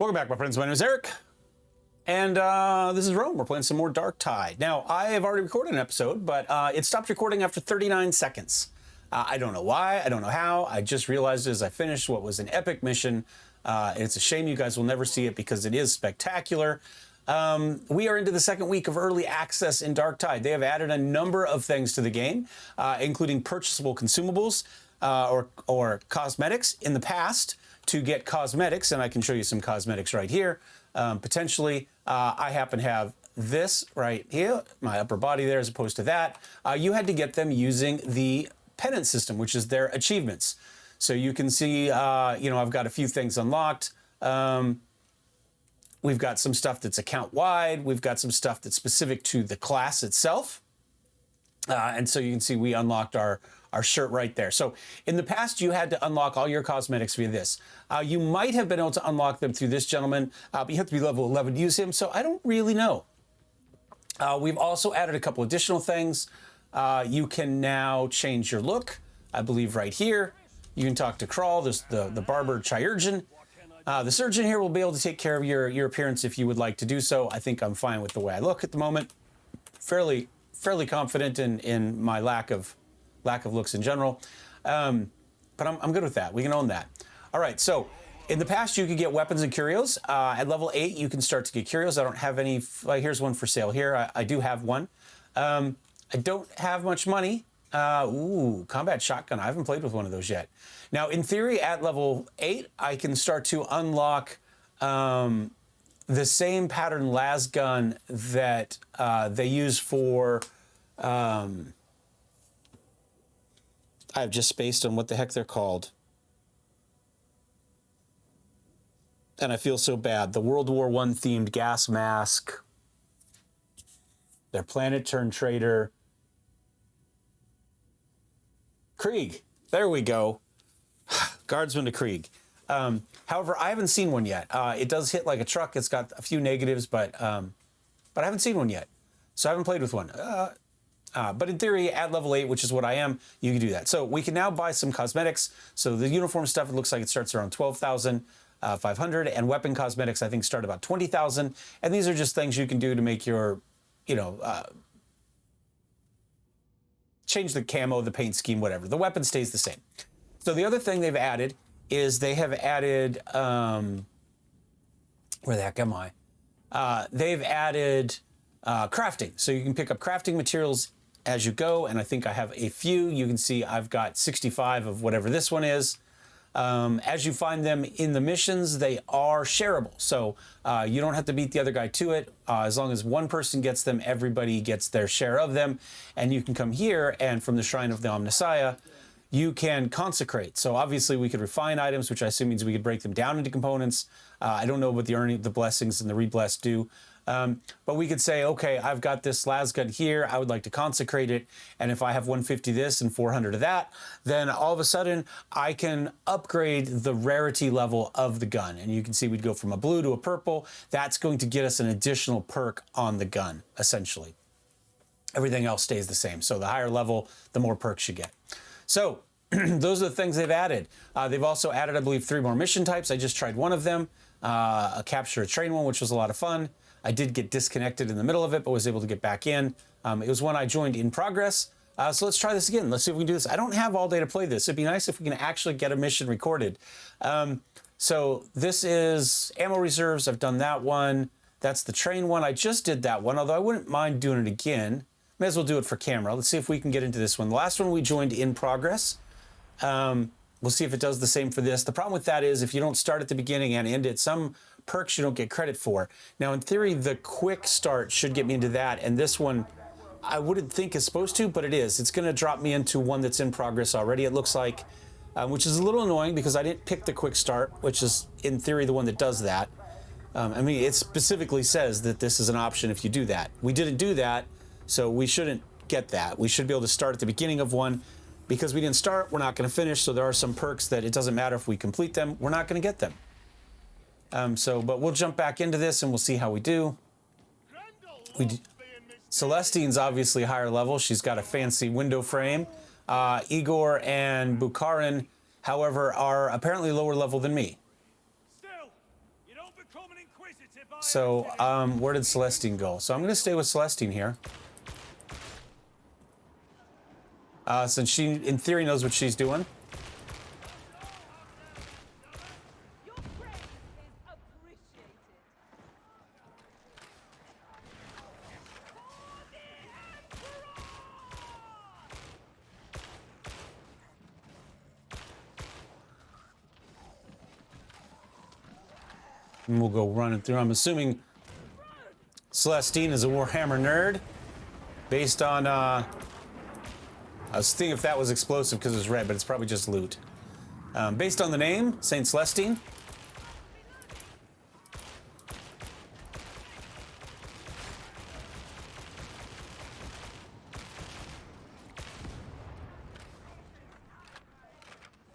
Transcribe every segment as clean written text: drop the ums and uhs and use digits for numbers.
Welcome back, my friends. My name is Eric, and this is Rome. We're playing some more Darktide. Now, I have already recorded an episode, but it stopped recording after 39 seconds. I don't know why. I don't know how. I just realized as I finished what was an epic mission. It's a shame you guys will never see it because it is spectacular. We are into the second week of early access in Darktide. They have added a number of things to the game, including purchasable consumables or cosmetics. In the past, to get cosmetics, and I can show you some cosmetics right here, potentially, I happen to have this right here, my upper body there, as opposed to that. You had to get them using the penance system, which is their achievements. So you can see, I've got a few things unlocked. We've got some stuff that's account-wide. We've got some stuff that's specific to the class itself. And so you can see we unlocked our shirt right there. So in the past, you had to unlock all your cosmetics via this. You might have been able to unlock them through this gentleman, but you have to be level 11 to use him, so I don't really know. We've also added a couple additional things. You can now change your look, I believe right here. You can talk to Kral, the barber chirurgeon. The surgeon here will be able to take care of your appearance if you would like to do so. I think I'm fine with the way I look at the moment. Fairly confident in my lack of looks in general, but I'm good with that. We can own that. All right, so in the past you could get weapons and curios. At level 8 you can start to get curios. I don't have any. Here's one for sale here. I do have one. I don't have much money. Ooh, combat shotgun. I haven't played with one of those yet. Now, in theory, at level 8, I can start to unlock the same pattern las gun that they use for. I've just spaced on what the heck they're called. And I feel so bad. The World War I themed gas mask. Their planet turned traitor. Krieg. There we go. Guardsman to Krieg. However, I haven't seen one yet. It does hit like a truck. It's got a few negatives, but I haven't seen one yet. So I haven't played with one. But in theory, at level 8, which is what I am, you can do that. So we can now buy some cosmetics. So the uniform stuff, it looks like it starts around 12,500, and weapon cosmetics, I think, start about 20,000. And these are just things you can do to make your, change the camo, the paint scheme, whatever. The weapon stays the same. So the other thing they've added is they have added, where the heck am I? They've added crafting. So you can pick up crafting materials as you go, and I think I have a few. You can see I've got 65 of whatever this one is. As you find them in the missions, they are shareable. So you don't have to beat the other guy to it. As long as one person gets them, everybody gets their share of them. And you can come here, and from the Shrine of the Omnissiah, you can consecrate. So obviously we could refine items, which I assume means we could break them down into components. I don't know what the earning, the blessings and the rebless do. But we could say, okay, I've got this las gun here. I would like to consecrate it. And if I have 150 this and 400 of that, then all of a sudden I can upgrade the rarity level of the gun. And you can see we'd go from a blue to a purple. That's going to get us an additional perk on the gun, essentially. Everything else stays the same. So the higher level, the more perks you get. So those are the things they've added. They've also added, I believe, 3 more mission types. I just tried one of them, a capture a train one, which was a lot of fun. I did get disconnected in the middle of it, but was able to get back in. It was one I joined in progress. So let's try this again. Let's see if we can do this. I don't have all day to play this. It'd be nice if we can actually get a mission recorded. So this is ammo reserves. I've done that one. That's the train one. I just did that one, although I wouldn't mind doing it again. May as well do it for camera. Let's see if we can get into this one. The last one we joined in progress. We'll see if it does the same for this. The problem with that is if you don't start at the beginning and end at some perks you don't get credit for. Now, in theory, the quick start should get me into that, and this one I wouldn't think is supposed to, but it is. It's going to drop me into one that's in progress already, it looks like, which is a little annoying because I didn't pick the quick start, which is, in theory, the one that does that. I mean, it specifically says that this is an option if you do that. We didn't do that, so we shouldn't get that. We should be able to start at the beginning of one. Because we didn't start, we're not going to finish, so there are some perks that it doesn't matter if we complete them, we're not going to get them. But we'll jump back into this and we'll see how we do. Celestine's obviously higher level. She's got a fancy window frame. Igor and Bukharin, however, are apparently lower level than me. So, where did Celestine go? So I'm going to stay with Celestine here. Since she, in theory, knows what she's doing. And we'll go running through. I'm assuming Celestine is a Warhammer nerd, based on, I was thinking if that was explosive because it was red, but it's probably just loot. Based on the name, Saint Celestine.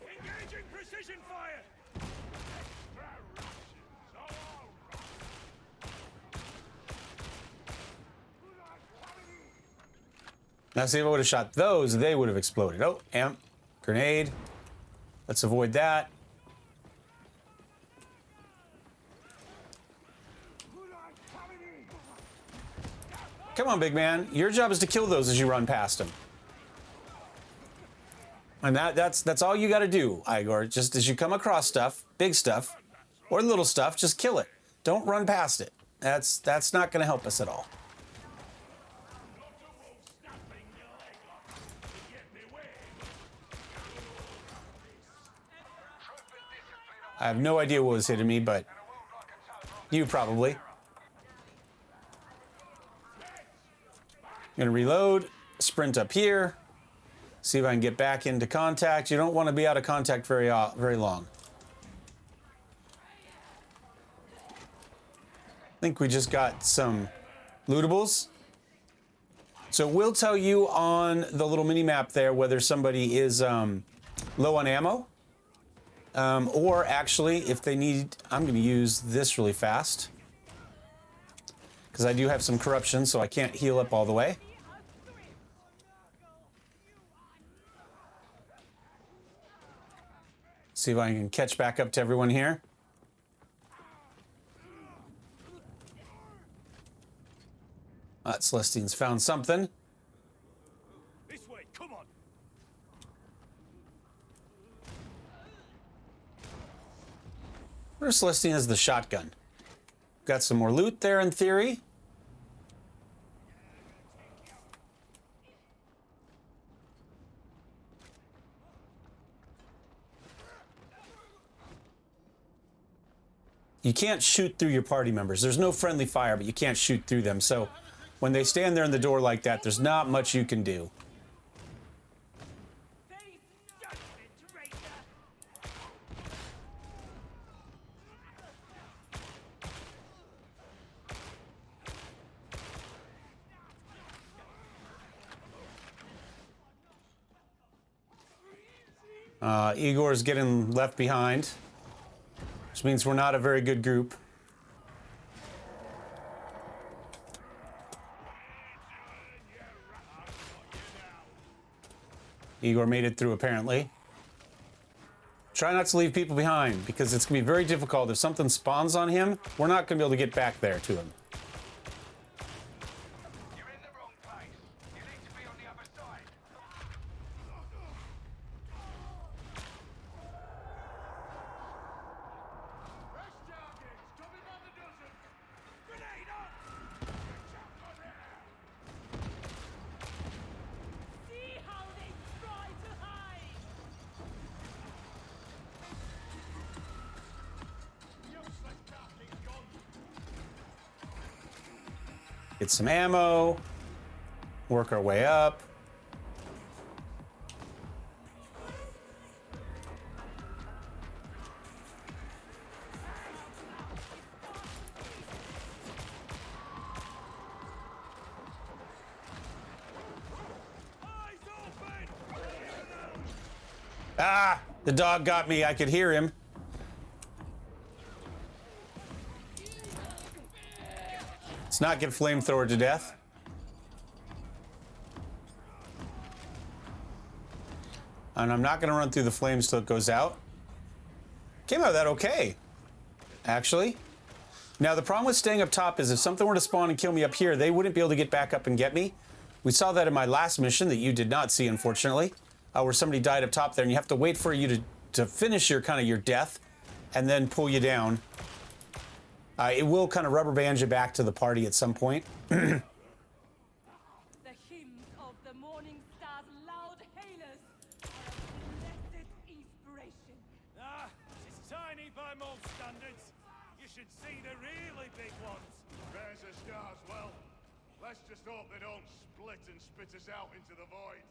Engaging precision fire! Now, see, if I would have shot those, they would have exploded. Oh, amp, grenade. Let's avoid that. Come on, big man. Your job is to kill those as you run past them. And that's all you got to do, Igor. Just as you come across stuff, big stuff, or little stuff, just kill it. Don't run past it. That's not going to help us at all. I have no idea what was hitting me, but you probably. I'm gonna reload, sprint up here, see if I can get back into contact. You don't want to be out of contact very long. I think we just got some lootables. So we'll tell you on the little mini map there whether somebody is low on ammo. Or actually, if they need, I'm going to use this really fast. Because I do have some corruption, so I can't heal up all the way. See if I can catch back up to everyone here. Celestine's found something. This way, come on. Where's Celestine has the shotgun? Got some more loot there in theory. You can't shoot through your party members. There's no friendly fire, but you can't shoot through them. So when they stand there in the door like that, there's not much you can do. Igor's getting left behind, which means we're not a very good group. Igor made it through, apparently. Try not to leave people behind, because it's going to be very difficult. If something spawns on him, we're not going to be able to get back there to him. You're in the wrong place. You need to be on the other side. Fresh targets coming by the dozen. Grenade up! See how they try to hide! Useless darkling gone. Get some ammo. Work our way up. Eyes open! Ah! The dog got me. I could hear him. Let's not get flamethrowered to death. And I'm not going to run through the flames till it goes out. Came out of that okay. actually. Now, the problem with staying up top is if something were to spawn and kill me up here, they wouldn't be able to get back up and get me. We saw that in my last mission that you did not see, unfortunately, where somebody died up top there, and you have to wait for you to finish your your death and then pull you down. It will kind of rubber band you back to the party at some point. The hymns of the morning star's loud hailers are a blessed inspiration. Ah, it's tiny by most standards. You should see the really big ones. There's a stars, well. Let's just hope they don't split and spit us out into the void.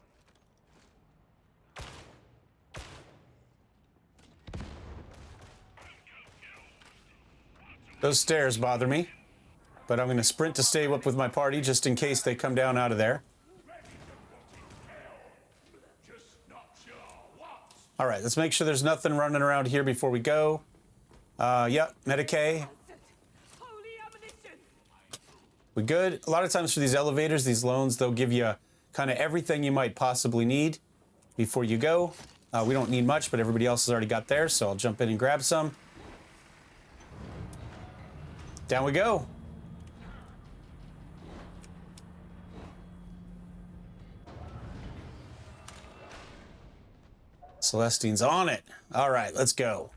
Those stairs bother me, but I'm going to sprint to stay up with my party just in case they come down out of there. All right, let's make sure there's nothing running around here before we go. Yep, Medicaid. Holy ammunition! We good? A lot of times for these elevators, these loans, they'll give you kind of everything you might possibly need before you go. We don't need much, but everybody else has already got theirs, so I'll jump in and grab some. Down we go. Celestine's on it. All right, let's go.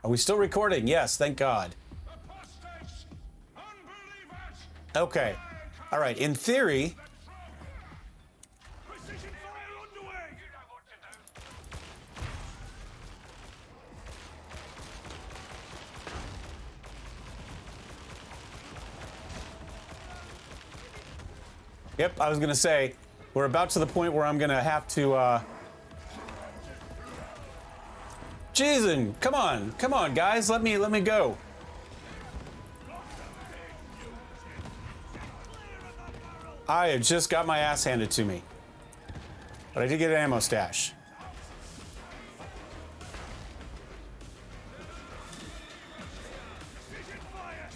Are we still recording? Yes, thank God. Apostates! Unbelievers! Okay. All right, in theory, Precision fire underway! You know what to do. yep, I was going to say, we're about to the point where I'm going to have to, Jesus, come on, guys, let me go. I have just got my ass handed to me. But I did get an ammo stash. Precision fire!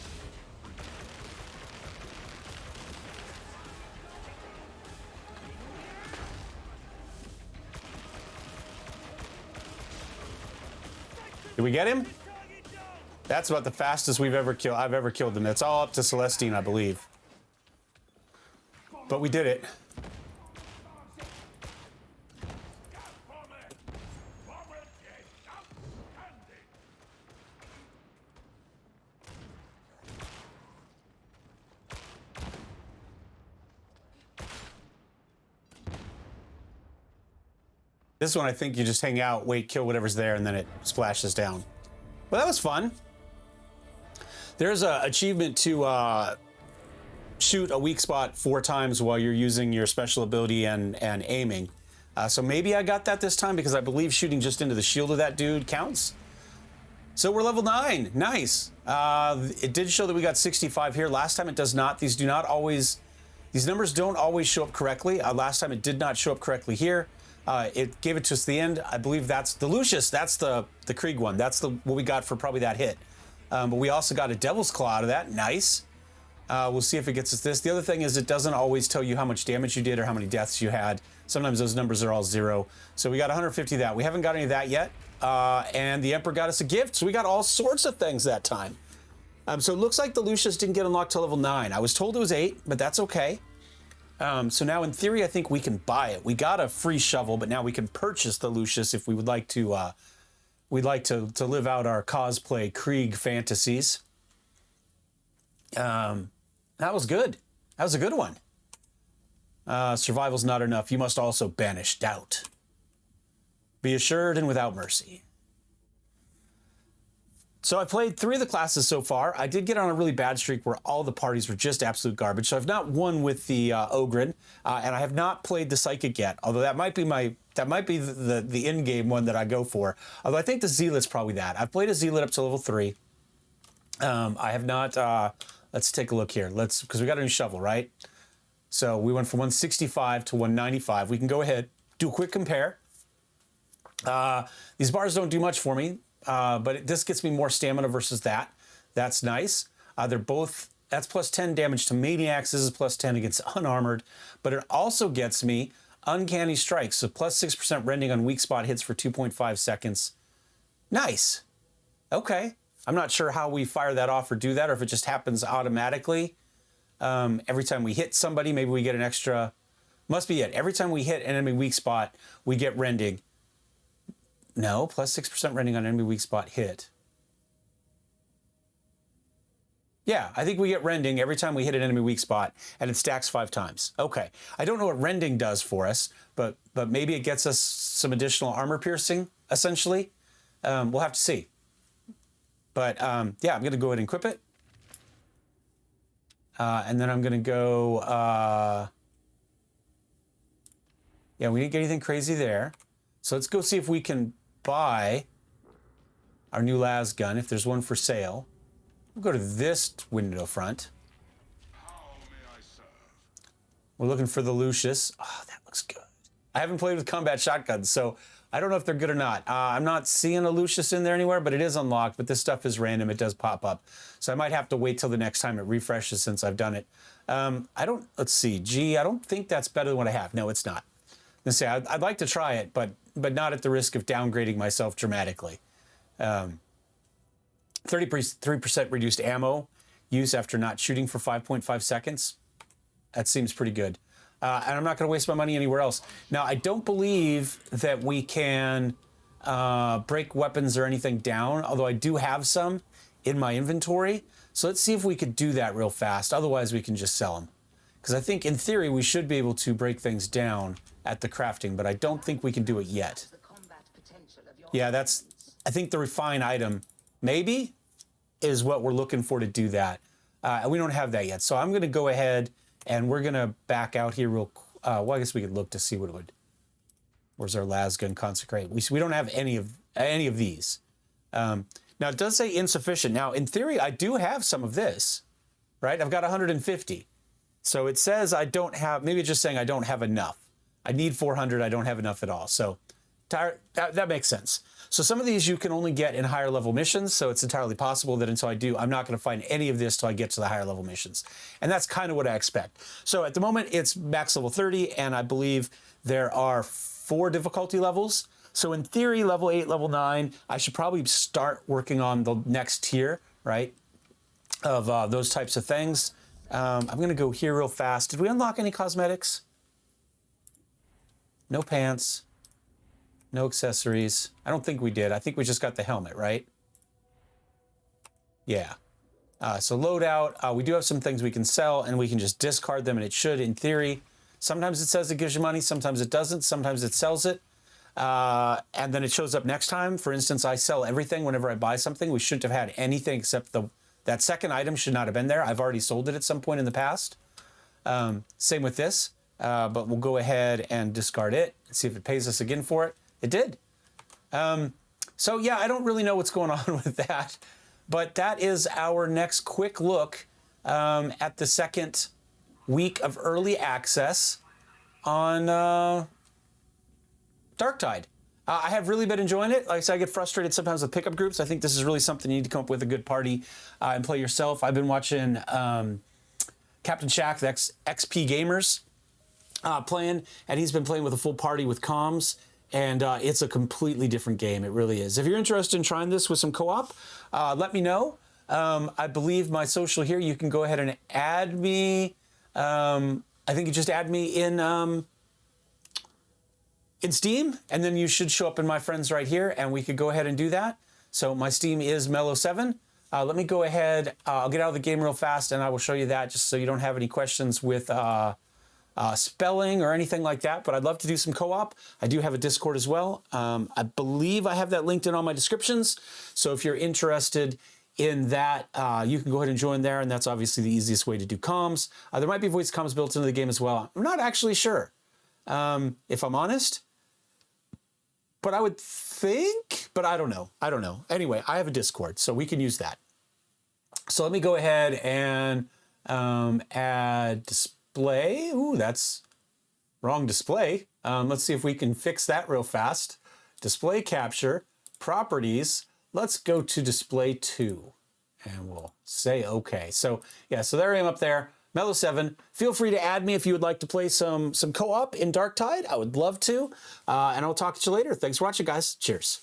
Did we get him? Target down! That's about the fastest I've ever killed them. It's all up to Celestine, I believe. But we did it. Bomber! Bomber dead! Outstanding! This one, I think you just hang out, wait, kill whatever's there, and then it splashes down. Well, that was fun. There's an achievement to shoot a weak spot 4 times while you're using your special ability and aiming. So maybe I got that this time because I believe shooting just into the shield of that dude counts. So we're level 9. Nice. It did show that we got 65 here. Last time it does not. These numbers don't always show up correctly. Last time it did not show up correctly here. It gave it to us at the end. I believe that's the Lucius. That's the Krieg one. That's what we got for probably that hit. But we also got a Devil's Claw out of that. Nice. We'll see if it gets us this. The other thing is it doesn't always tell you how much damage you did or how many deaths you had. Sometimes those numbers are all 0. So we got 150 of that. We haven't got any of that yet. And the Emperor got us a gift. So we got all sorts of things that time. So it looks like the Lucius didn't get unlocked till level 9. I was told it was 8, but that's okay. So now in theory, I think we can buy it. We got a free shovel, but now we can purchase the Lucius if we would like to, to live out our cosplay Krieg fantasies. That was good. That was a good one. Survival's not enough. You must also banish doubt. Be assured and without mercy. So I played 3 of the classes so far. I did get on a really bad streak where all the parties were just absolute garbage. So I've not won with the Ogren, and I have not played the Psychic yet. Although that might be the in-game one that I go for. Although I think the Zealot's probably that. I've played a Zealot up to level 3. I have not. Let's take a look here. Because we got a new shovel, right? So we went from 165 to 195. We can go ahead, do a quick compare. These bars don't do much for me. But this gets me more stamina versus that. That's nice. That's plus 10 damage to maniacs. This is plus 10 against unarmored. But it also gets me uncanny strikes. So plus 6% rending on weak spot hits for 2.5 seconds. Nice. Okay. I'm not sure how we fire that off or do that, or if it just happens automatically. Every time we hit somebody, maybe we get an extra, must be it. Every time we hit an enemy weak spot, we get rending. No, plus 6% rending on enemy weak spot hit. Yeah, I think we get rending every time we hit an enemy weak spot, and it stacks 5 times. Okay, I don't know what rending does for us, but maybe it gets us some additional armor piercing, essentially. We'll have to see. But yeah, I'm going to go ahead and equip it. And then I'm going to go... yeah, we didn't get anything crazy there. So let's go see if we can buy our new las gun, if there's one for sale. We'll go to this window front. We're looking for the Lucius. Oh, that looks good. I haven't played with combat shotguns, so I don't know if they're good or not. I'm not seeing a Lucius in there anywhere, but it is unlocked, but this stuff is random. It does pop up. So I might have to wait till the next time it refreshes since I've done it. Let's see. G, I don't think that's better than what I have. No, it's not. Let's say I'd like to try it, but not at the risk of downgrading myself dramatically. 33% reduced ammo use after not shooting for 5.5 seconds. That seems pretty good. And I'm not going to waste my money anywhere else. Now, I don't believe that we can break weapons or anything down, although I do have some in my inventory. So let's see if we could do that real fast. Otherwise, we can just sell them. Because I think, in theory, we should be able to break things down at the crafting, but I don't think we can do it yet. Yeah, I think the refine item, maybe, is what we're looking for to do that. And we don't have that yet. So I'm going to go ahead and we're going to back out here real quick. Well, I guess we could look to see what it would. Where's our las gun consecrate? We don't have any of these. Now, it does say insufficient. Now, in theory, I do have some of this, right? I've got 150. So it says I don't have, maybe it's just saying I don't have enough. I need 400. I don't have enough at all. So that makes sense. So some of these you can only get in higher level missions. So it's entirely possible that until I do, I'm not going to find any of this till I get to the higher level missions. And that's kind of what I expect. So at the moment it's max level 30, and I believe there are 4 difficulty levels. So in theory, level 8, level 9, I should probably start working on the next tier, right? Of those types of things. I'm going to go here real fast. Did we unlock any cosmetics? No pants. No accessories. I don't think we did. I think we just got the helmet, right? Yeah. So loadout. We do have some things we can sell, and we can just discard them, and it should, in theory. Sometimes it says it gives you money. Sometimes it doesn't. Sometimes it sells it. And then it shows up next time. For instance, I sell everything whenever I buy something. We shouldn't have had anything except that second item should not have been there. I've already sold it at some point in the past. Same with this. But we'll go ahead and discard it and see if it pays us again for it. It did. So yeah, I don't really know what's going on with that, but that is our next quick look at the second week of early access on Darktide. I have really been enjoying it. Like I said, I get frustrated sometimes with pickup groups. I think this is really something you need to come up with a good party and play yourself. I've been watching Captain Shaq, the XP Gamers, playing, and he's been playing with a full party with comms. And it's a completely different game. It really is. If you're interested in trying this with some co-op, let me know. I believe my social here, you can go ahead and add me. I think you just add me in Steam, and then you should show up in my friends right here, and we could go ahead and do that. So my Steam is Mellow7. Let me go ahead. I'll get out of the game real fast, and I will show you that just so you don't have any questions with spelling or anything like that, but I'd love to do some co-op. I do have a Discord as well. I believe I have that linked in all my descriptions. So if you're interested in that, you can go ahead and join there, and that's obviously the easiest way to do comms. There might be voice comms built into the game as well. I'm not actually sure, if I'm honest, but I would think, but I don't know. I don't know. Anyway, I have a Discord, so we can use that. So let me go ahead and add display. Ooh, that's wrong display. Let's see if we can fix that real fast. Display capture, properties. Let's go to display 2 and we'll say okay. So yeah, so there I am up there, Mellow7. Feel free to add me if you would like to play some co-op in Darktide. I would love to. And I'll talk to you later. Thanks for watching, guys. Cheers.